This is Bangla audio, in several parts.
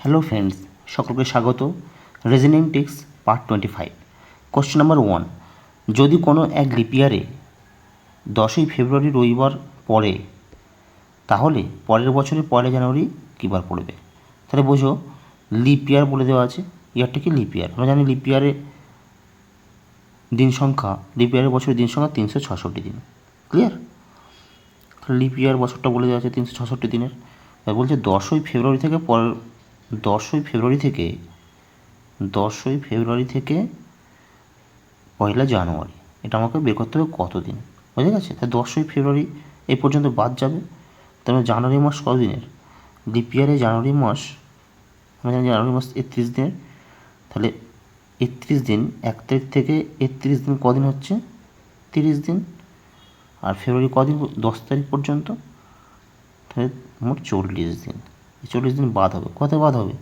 হ্যালো ফ্রেন্ডস, সকলকে স্বাগত। Reasoning tricks part 25। Question number 1, যদি কোনো এক লিপ ইয়ারে 10ই ফেব্রুয়ারি রবিবার পড়ে তাহলে পরের বছরের 1 জানুয়ারি কী বার পড়বে? তাহলে বোঝো, লিপ ইয়ার বলে দেওয়া আছে। ইয়ারটা কি লিপ ইয়ার? আমরা জানি লিপ ইয়ারে দিন সংখ্যা, লিপ ইয়ারের বছরের দিন সংখ্যা 366 দিন। ক্লিয়ার? লিপ ইয়ার বছরটা বলে দেওয়া আছে 366 দিনের। বলছে 10ই ফেব্রুয়ারি থেকে 1 জানুয়ারি, এটা আমাকে বের করতে হবে কত দিন। বুঝে গেছে? তাই 10ই ফেব্রুয়ারি এই পর্যন্ত বাদ যাবে। তারপরে জানুয়ারি মাস কত দিনের? লিপ ইয়ারে জানুয়ারি মাস, আমরা জানি জানুয়ারি মাস 31 দিনের। তাহলে 31 দিন, 1 তারিখ থেকে 31 দিন কদিন হচ্ছে? 30 দিন। আর ফেব্রুয়ারি কদিন? 10 তারিখ পর্যন্ত। তাহলে মোট 40 দিন। এই 40 দিন বাদ হবে। কত বাদ হবে?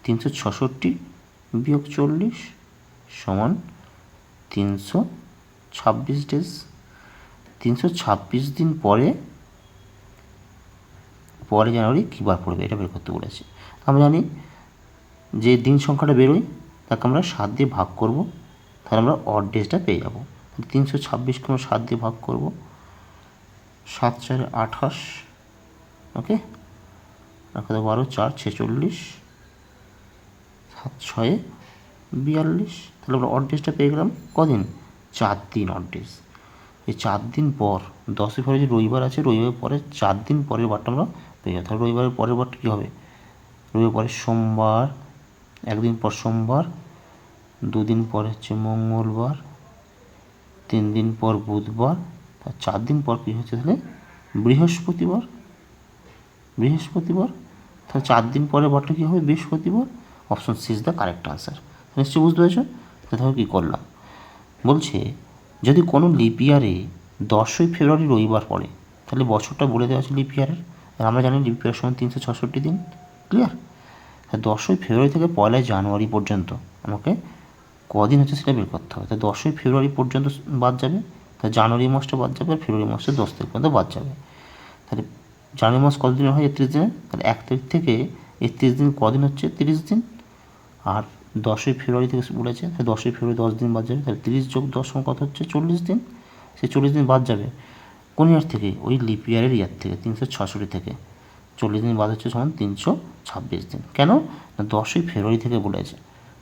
366 বিয়োগ 40 সমান 326 ডেজ। 326 দিন পরে জানুয়ারি কী বার পড়বে এটা বের করতে বলেছে। আমরা জানি যে দিন সংখ্যাটা বেরোয় তাকে আমরা 7 দিয়ে ভাগ করব, তাহলে আমরা অড ডেজটা পেয়ে যাব। 326কে আমরা 7 দিয়ে ভাগ করব, 7 4 28, ওকে, আর কত 12 4 46, 7 6 42। তাহলে আমরা অড ডেজটা পেয়ে গেলাম কদিন? 4 দিন অড ডেজ। এই 4 দিন পর 10ই ফেব্রুয়ারি যে রবিবার আছে, রবিবারের পরে 4 দিন পরের বারটা আমরা পেয়ে যাবো। তাহলে রবিবারের পরের বারটা কী হবে? রবিবার পরে সোমবার, একদিন পর সোমবার, 2 দিন পর হচ্ছে মঙ্গলবার, 3 দিন পর বুধবার, তার 4 দিন পর কী হচ্ছে তাহলে? বৃহস্পতিবার। তাহলে 4 দিন পরের বারটা কী হবে? বৃহস্পতিবার। Option C is the correct answer. নিশ্চয়ই বুঝতে পেরেছ? তাহলে কী করলাম? বলছে যদি কোনো লিপ ইয়ারে 10ই ফেব্রুয়ারি রবিবার পড়ে, তাহলে বছরটা বলে দেওয়া আছে লিপ ইয়ারের। আর আমরা জানি লিপ ইয়ার সমান 366 দিন। ক্লিয়ার? 10ই ফেব্রুয়ারি থেকে 1 জানুয়ারি পর্যন্ত আমাকে কদিন হচ্ছে সেটা বের করতে হবে। তাই 10ই ফেব্রুয়ারি পর্যন্ত বাদ যাবে, তাই জানুয়ারি মাসটা বাদ যাবে, আর ফেব্রুয়ারি মাসটা 10 তারিখ পর্যন্ত বাদ যাবে। তাহলে জানুয়ারি মাস কত দিন হয়? 31 দিনে। তাহলে 1 তারিখ থেকে 31 দিন কদিন হচ্ছে? 30 দিন। আর 10ই ফেব্রুয়ারি থেকে বলেছে, তাহলে 10ই ফেব্রুয়ারি 10 দিন বাদ যাবে। তাহলে 30 যোগ 10 সমান কত হচ্ছে? 40 দিন। সেই 40 দিন বাদ যাবে কোন ইয়ার থেকে? ওই লিপ ইয়ারের ইয়ার থেকে, 366 থেকে 40 দিন বাদ হচ্ছে সমান 326 দিন। কেন? 10ই ফেব্রুয়ারি থেকে বলেছে,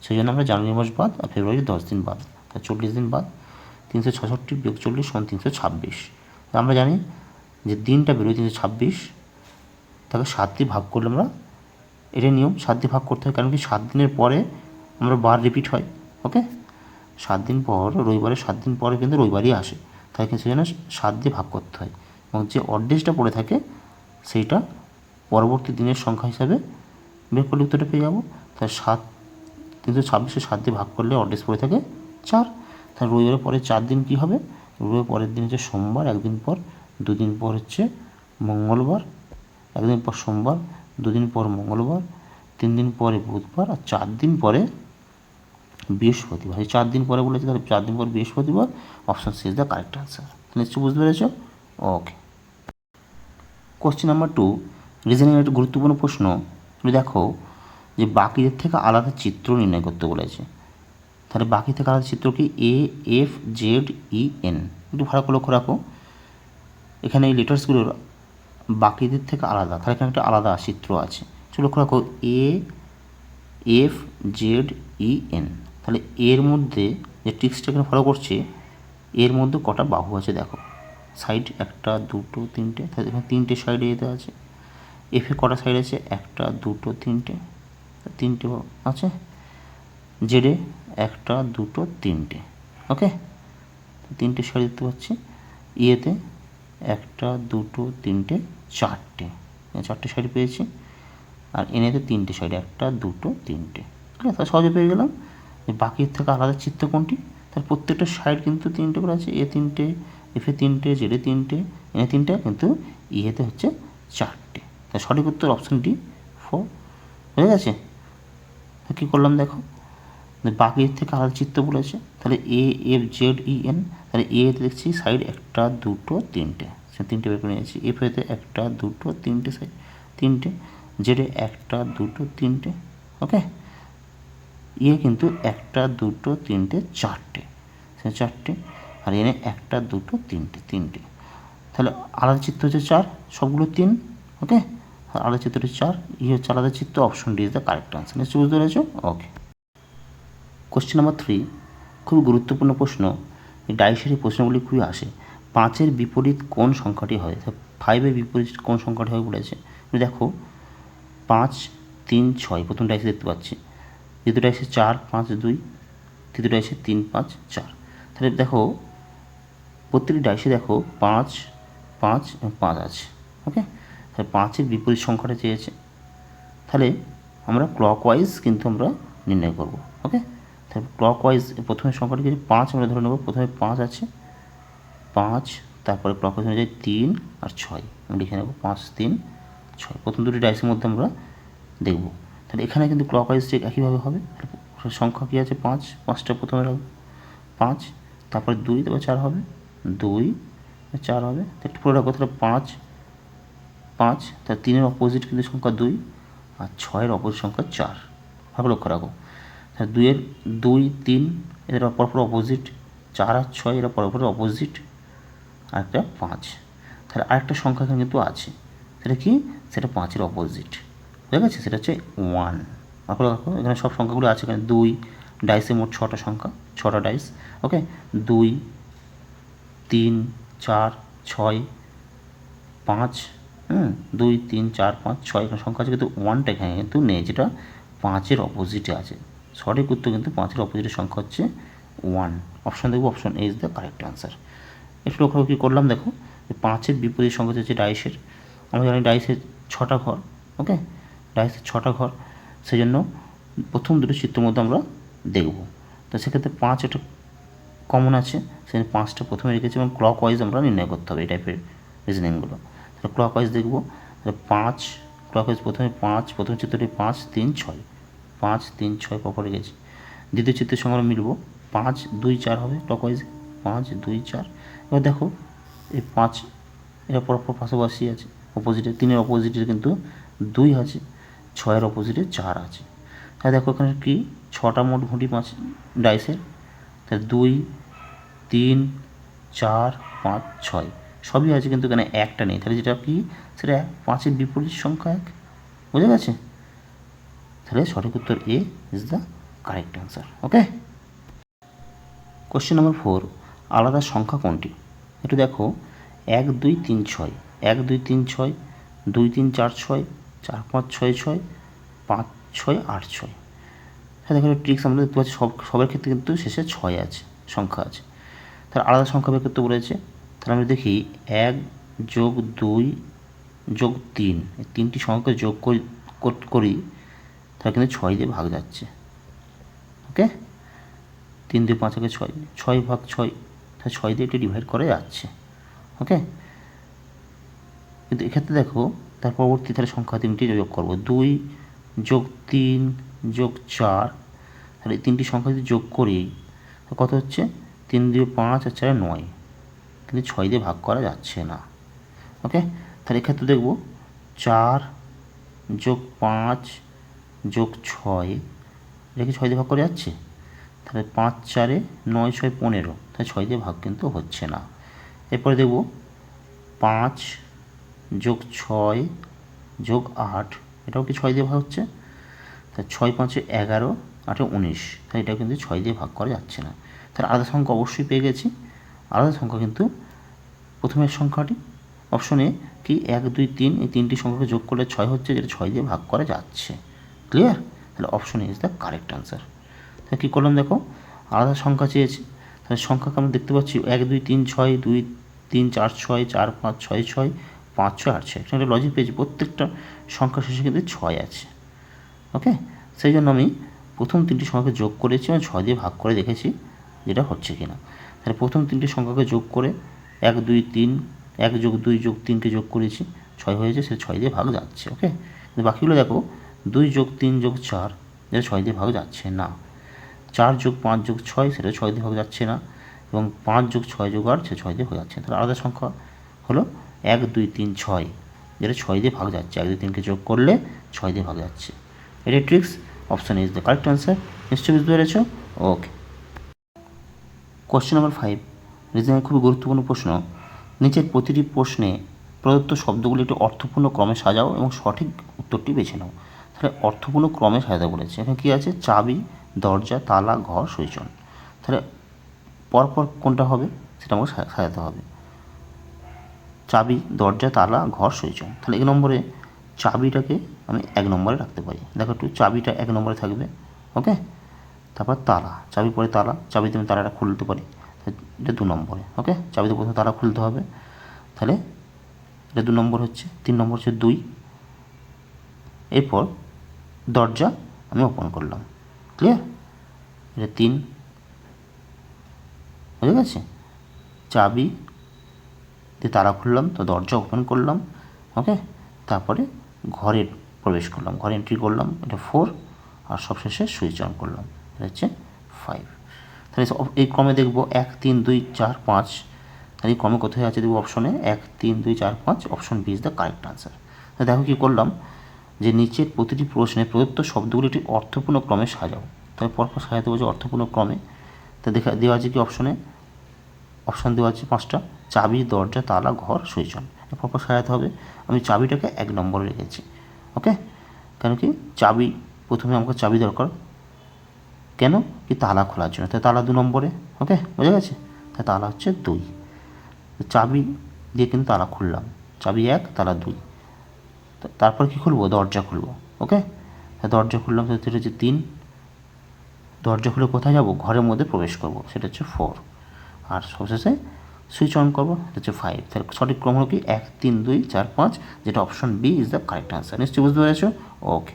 সেই জন্য আমরা জানুয়ারি মাস বাদ আর ফেব্রুয়ারি 10 দিন বাদ, তাই 40 দিন বাদ। 366 বিয়োগ 40 সমান 326। আমরা জানি যে দিনটা বেরোয় 326, তাকে 7 দিয়ে ভাগ করলে আমরা, এটা নিয়ম, 7 দিয়ে ভাগ করতে হয়। কারণ কি 7 দিনের পরে আমরা বার রিপিট হয়। ওকে, 7 দিন পর রবিবারে, 7 দিন পরে কিন্তু রবিবারই আসে, তাই কিন্তু সেজন্য 7 দিয়ে ভাগ করতে হয়। এবং যে অড ডেজটা পড়ে থাকে সেইটা পরবর্তী দিনের সংখ্যা হিসাবে বের করলে উত্তরটা পেয়ে যাবো। তাই 326 7 দিয়ে ভাগ করলে অড ডেজ পড়ে থাকে 4। তাহলে রবিবারের পরে 4 দিন কী হবে? রবিবারের পরের দিন হচ্ছে সোমবার, একদিন পর, 2 দিন পর হচ্ছে মঙ্গলবার, একদিন পর সোমবার, 2 দিন পর মঙ্গলবার, 3 দিন পরে বুধবার, আর 4 দিন পরে বৃহস্পতিবার। এই 4 দিন পরে বলেছে, তাহলে 4 দিন পর বৃহস্পতিবার। Option C is the correct answer. নিশ্চয়ই বুঝতে পেরেছ? ওকে। কোশ্চেন নাম্বার 2, রিজনিংয়ের একটা গুরুত্বপূর্ণ প্রশ্ন। তুমি দেখো যে বাকিদের থেকে আলাদা চিত্র নির্ণয় করতে বলেছে। তাহলে বাকি থেকে আলাদা চিত্র কি? AFZEN। একটু ভালো করে লক্ষ্য রাখো, এখানে এই লেটার্সগুলোর বাকিদের থেকে আলাদা, তাহলে এখানে একটা আলাদা চিত্র আছে। চলো লক্ষ্য রাখো, AFZEN। তাহলে এর মধ্যে যে ট্রিক্সটা এখানে ফলো করছে, এর মধ্যে কটা বাহু আছে দেখো। সাইড 1 2 3টে, তাহলে এখানে 3টে সাইডে যেতে আছে। এফে কটা সাইড আছে? 1 2 3টে, 3টে আছে। জেডে 1 2 3টে, ওকে, 3টে সাইড দেখতে পাচ্ছি। ইয়েতে 1 2 3টে 4টে, 4টে সাইড পেয়েছি। আর এনেতে 3টে সাইড, 1 2 3টে। ঠিক আছে, সহজে পেয়ে গেলাম। বাকির থেকে আলাদা চিত্র কোনটি? তার প্রত্যেকটা সাইড কিন্তু 3টে করে আছে। এ 3টে, এফে 3টে, জেডে 3টে, এনে 3টে, কিন্তু ইয়েতে হচ্ছে 4টে। তাই সঠিক উত্তর অপশন ডি 4। হয়ে গেছে? কী করলাম দেখো, বাকির থেকে আলাদা চিত্র বলেছে। তাহলে AFZEN, তাহলে এতে দেখছি সাইড 1 2 3টে, সে 3টে বের করে নিয়েছি। এফেতে 1 2 3টে সাইড, 3টে। জেডে 1 2 3টে, ওকে, ইয়ে কিন্তু একটা দুটো তিনটে চারটে, সে চারটে, আর এনে একটা দুটো তিনটে, তাহলে আলাদা চিত্র হচ্ছে 4, সবগুলো 3। ওকে, আর আলাদা চিত্র হচ্ছে 4, ই হচ্ছে আলাদা চিত্র। Option D is the correct answer. নিশ্চয়ই বুঝতে পেরেছো? ওকে। কোশ্চেন নাম্বার 3, খুবই গুরুত্বপূর্ণ প্রশ্ন। এই ডাইসের এই প্রশ্নগুলি খুবই আসে। 5-এর বিপরীত কোন সংখ্যাটি হয়? 5-এর বিপরীত কোন সংখ্যাটি হয় বলেছে। দেখো 5 3 6 প্রথম ডাইসে দেখতে পাচ্ছি, দ্বিতীয় ডাইসে 4 5 2, তৃতীয় ডাইসে 3 5 4। তাহলে দেখো প্রত্যেকটি ডাইসে দেখো 5 5 এবং 5 আছে। ওকে, তাহলে 5-এর বিপরীত সংখ্যাটা চেয়েছে, তাহলে আমরা ক্লকওয়াইজ কিন্তু আমরা নির্ণয় করব। ওকে, তাহলে ক্লকওয়াইজ প্রথমে সংখ্যাটি যদি 5 আমরা ধরে নেব, প্রথমে 5 আছে, 5, তারপরে ক্লকওয়াইজ অনুযায়ী 3 আর 6 আমরা লিখে নেব, 5 3 6। প্রথম দুটি ডাইসের মধ্যে আমরা দেখব, তাহলে এখানে কিন্তু ক্লকওয়াইজ ঠিক একইভাবে হবে। সংখ্যা কী আছে? 5, 5টা প্রথমে রাখব, 5, তারপরে 2, তারপর 4 হবে, 2 4 হবে, একটু পুরো রাখবো, তাহলে 5 5, তার 3-এর অপোজিট কিন্তু সংখ্যা 2, আর 6-এর অপোজিট সংখ্যা 4, ভালো লক্ষ্য রাখো। তাহলে 2-এর 2 3 এদের পরপর অপোজিট, 4 আর 6 এরা পরপর অপোজিট, আর একটা 5। তাহলে আরেকটা সংখ্যা এখানে কিন্তু আছে, সেটা কি? সেটা 5-এর অপোজিট, বুঝা গেছে? সেটা হচ্ছে 1। ভালো রাখো, এখানে সব সংখ্যাগুলো আছে। এখানে 2 ডাইসে মোট 6টা সংখ্যা, 6টা ডাইস। ওকে, 2 3 4 6 5, 2 3 4 5 6 এখানে সংখ্যা আছে, কিন্তু 1টা এখানে কিন্তু নেই, যেটা 5-এর অপোজিটে আছে। সঠিক উত্তর কিন্তু 5-এর অপোজিটের সংখ্যা হচ্ছে 1। অপশন দেখবো, option A is the correct answer. একটু লক্ষ্য কী করলাম, দেখো 5-এর বিপরীত সংখ্যা হচ্ছে ডাইসের। আমরা জানি ডাইসের 6টা ঘর। ওকে, ডাইসের 6টা ঘর, সেই জন্য প্রথম দুটো চিত্রের মধ্যে আমরা দেখব। তো সেক্ষেত্রে 5 একটা কমন আছে, সেখানে 5টা প্রথমে রেখেছি, এবং ক্লক ওয়াইজ আমরা নির্ণয় করতে হবে এই টাইপের রিজনিংগুলো। তাহলে ক্লক ওয়াইজ দেখবো, তাহলে 5 ক্লক ওয়াইজ প্রথমে 5, প্রথম চিত্রটি 5 3 6, 5 3 6 পরপর রেখেছি। দ্বিতীয় চিত্রের সঙ্গে আমরা মিলবো, 5 2 4 হবে ক্লক ওয়াইজ, 5 2 4। এবার দেখো এই 5 এরা পরপর পাশাপাশি আছে, অপোজিটে 3-এর অপোজিটে কিন্তু 2 আছে, 6-এর অপোজিটে 4 আছে। তাহলে দেখো এখানে কি 6টা মোট ঘুঁটি 5 ডাইসের, তাহলে 2 3 4 5 6 সবই আছে, কিন্তু এখানে একটা নেই। তাহলে যেটা কি, সেটা 5-এর বিপরীত সংখ্যা 1। বুঝে গেছে? তাহলে সঠিক উত্তর A is the correct answer. Okay, question number 4, আলাদা সংখ্যা কোনটি? একটু দেখো 1 2 3 6, 1 2 3 6, 2 3 4 6, 4 5 6 6, 5 6 8 6। হ্যাঁ, দেখো ট্রিক্স আমরা দেখতে পাচ্ছি, সবার ক্ষেত্রে কিন্তু শেষে 6 আছে, সংখ্যা আছে। তাহলে আলাদা সংখ্যা বের করতে বলেছে। তাহলে আমরা দেখি 1 যোগ 2 যোগ 3, এই 3টি সংখ্যা যোগ করি, তাহলে কিন্তু 6 দিয়ে ভাগ যাচ্ছে। ওকে, 3 দিয়ে 5 আগে 6, 6 ভাগ 6, তাহলে 6 দিয়ে এটি ডিভাইড করা যাচ্ছে। ওকে, কিন্তু এক্ষেত্রে দেখো তার পরবর্তী তাহলে সংখ্যা 3টি যোগ করবো, 2 যোগ 3 যোগ 4। তাহলে এই 3টি সংখ্যা যদি যোগ করি, কত হচ্ছে? 3 দিয়ে 5 আর 4 9, কিন্তু 6 দিয়ে ভাগ করা যাচ্ছে না। ওকে, তাহলে এক্ষেত্রে দেখব 4 যোগ 5 যোগ 6, এটাকে 6 দিয়ে ভাগ করে যাচ্ছে। তাহলে 5 4 9 6 15, তাহলে 6 দিয়ে ভাগ কিন্তু হচ্ছে না। এরপরে দেখব 5 যোগ 6 যোগ 8, এটাও কি 6 দিয়ে ভাগ হচ্ছে। তাহলে 6 5 11, 8 19, তাহলে এটাও কিন্তু 6 দিয়ে ভাগ করা যাচ্ছে না। তাহলে আলাদা সংখ্যা অবশ্যই পেয়ে গেছি। আলাদা সংখ্যা কিন্তু প্রথমের সংখ্যাটি, অপশনে কি 1 2 3, এই 3টি সংখ্যাকে যোগ করলে 6 হচ্ছে, যেটা 6 দিয়ে ভাগ করা যাচ্ছে। ক্লিয়ার? তাহলে option is the correct answer. তাহলে কী করলাম, দেখো আলাদা সংখ্যা চেয়েছি, তাহলে সংখ্যাকে আমরা দেখতে পাচ্ছি 1 2 3 6, 2 3 4 6, 4 5 6 6, 5 6 8 6। এখানে একটা লজিক পেয়েছি, প্রত্যেকটা সংখ্যা শেষে কিন্তু 6 আছে। ওকে, সেই জন্য আমি প্রথম 3টি সংখ্যাকে যোগ করেছি এবং 6 দিয়ে ভাগ করে দেখেছি যেটা হচ্ছে কিনা। তাহলে প্রথম 3টি সংখ্যাকে যোগ করে 1 2 3, 1 যোগ 2 যোগ 3কে যোগ করেছি, 6 হয়েছে, সে 6 দিয়ে ভাগ যাচ্ছে। ওকে, কিন্তু বাকিগুলো দেখো 2 যোগ 3 যোগ 4, যেটা 6 দিয়ে ভাগ যাচ্ছে না। 4 যোগ 5 যোগ 6, সেটা 6 দিয়ে ভাগ যাচ্ছে না। এবং 5 যোগ 6 যোগ 8, সে 6 দিয়ে ভাগ যাচ্ছে। তাহলে আলাদা সংখ্যা হলো 1 2 3 6, যেটা 6 দিয়ে ভাগ যাচ্ছে। 1 2 3কে যোগ করলে 6 দিয়ে ভাগ যাচ্ছে। এটা tricks, option is the correct answer. নিশ্চয়ই বুঝতে পেরেছো? ওকে। কোশ্চেন নাম্বার 5, রিজনিং খুবই গুরুত্বপূর্ণ প্রশ্ন। নিচের প্রতিটি প্রশ্নে প্রদত্ত শব্দগুলি একটি অর্থপূর্ণ ক্রমে সাজাও এবং সঠিক উত্তরটি বেছে নাও। তাহলে অর্থপূর্ণ ক্রমে সাজাতে বলেছে। এখানে কী আছে? চাবি, দরজা, তালা, ঘর, সইচন। তাহলে পরপর কোনটা হবে সেটা আমাকে সাজাতে হবে। চাবি, দরজা, তালা, ঘর, সইচন। তাহলে 1 নম্বরে চাবিটাকে আমি 1 নম্বরে রাখতে পারি। দেখো একটু, চাবিটা 1 নম্বরে থাকবে। ওকে। তারপর তালা, চাবি পরে তালা, চাবিতে আমি তালাটা খুলতে পারি, এটা 2 নম্বরে। ওকে, চাবিতে প্রথমে তালা খুলতে হবে, তাহলে এটা 2 নম্বর হচ্ছে। 3 নম্বর হচ্ছে 2। এরপর দরজা আমি ওপেন করলাম, ক্লিয়ার? এটা 3, বুঝে গেছে? চাবি দিয়ে তালা খুললাম, তো দরজা ওপেন করলাম। ওকে, তারপরে ঘরে প্রবেশ করলাম, ঘরে এন্ট্রি করলাম, এটা 4, আর সবশেষে সুইচ অন করলাম, এটা হচ্ছে 5। তাহলে এই ক্রমে দেখব 1 3 2 4 5। তাহলে এই ক্রমে কোথায় আছে দেখব? অপশনে 1 3 2 4 5, option B is the correct answer. তাহলে দেখো কী করলাম, যে নিচের প্রতিটি প্রশ্নে প্রদত্ত শব্দগুলি একটি অর্থপূর্ণ ক্রমে সাজাও। তাহলে পরপর সাজাতে বলছে অর্থপূর্ণ ক্রমে। তা দেওয়া আছে কি অপশনে? অপশান দেওয়া আছে 5টা, চাবি, দরজা, তালা, ঘর, সইচন। পরপর সাজাতে হবে। আমি চাবিটাকে 1 নম্বরে রেখেছি। ওকে, কেন কি? চাবি, প্রথমে আমাকে চাবি দরকার, কেন কি? তালা খোলার জন্য, তাই তালা 2 নম্বরে। ওকে, বোঝা গেছে? তাই তালা হচ্ছে 2। চাবি দিয়ে কিন্তু তালা খুললাম, চাবি 1, তালা 2। তারপর কি খুলবো? দরজা খুলবো। ওকে, দরজা খুললাম, সেটা হচ্ছে 3। দরজা খুলে কোথায় যাব? ঘরের মধ্যে প্রবেশ করব, সেটা হচ্ছে 4। আর সবশেষে সুইচ অন করবো, এটা হচ্ছে 5। তাহলে সঠিক ক্রম হলো কি 1 3 2 4 5, যেটা option B is the correct answer. নিশ্চয়ই বুঝতে পেরেছো? ওকে।